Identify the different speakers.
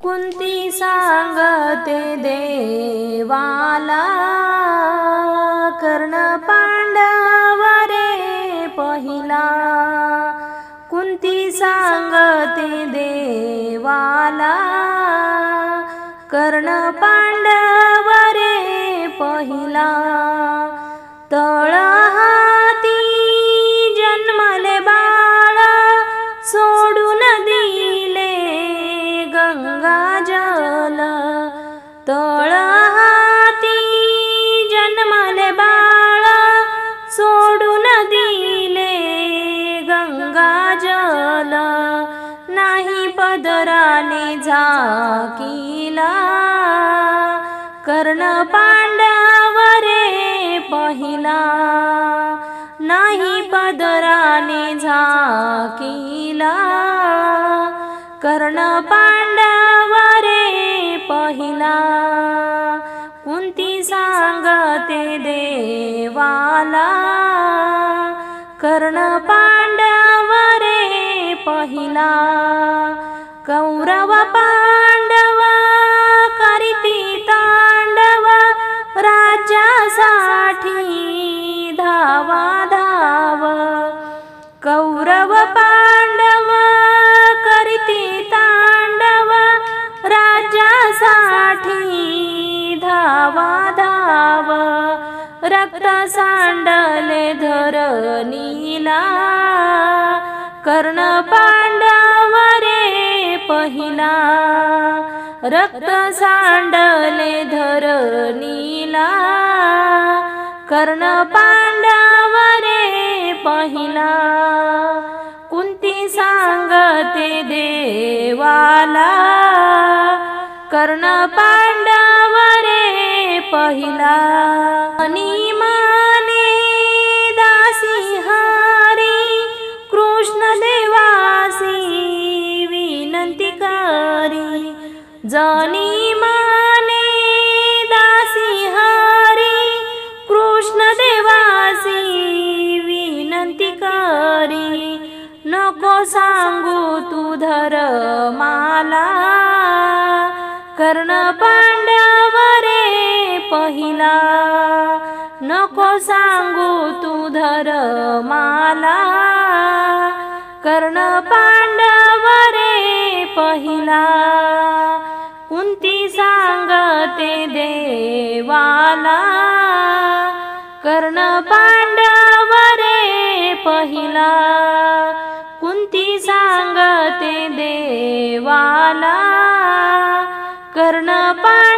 Speaker 1: कुंती सांगते देवाला, कर्ण पांडव रे पहिला। कुंती सांगते देवाला, कर्ण पांडव रे पहिला। तळ हाती जन्मले बाळ, सोडून दिले गंगा जल। तळ हाती जन्मले बाळ, सोडून दिले गंगा जल। नाही पदराने झाकीला, कर्ण पांडव रे पहिला। नाही पदराने झाकीला, कर्ण पांडव रे पहिला। कुंती सांगते देवाला, कर्ण पांडव रे पहिला। कौरव पांडव करीती तांडव, राज्यासाठी धावा धाव। कौरव पांडव करीती तांडव, राज्यासाठी धावा धाव। रक्त सांडले धरणीला, कर्ण पांडव रे पहिला। रक्त सांडले धरणीला, कर्ण पांडव रे पहिला। कुंती सांगते देवाला, कर्ण पांडव रे पहिला। मनी माने दासी हरी, कृष्ण देवासी विनंती करी। जनी माने दासी हरी, कृष्ण देवासी विनंती करी। नको सांगू तू धर्माला, कर्ण पांडव रे पहिला। नको सांगू तू धर्माला, कर्ण पांडव रे पहिला। कुंती सांगते देवाला, कर्ण पांडव रे पहिला। कुंती सांगते देवाला, कर्ण पांडव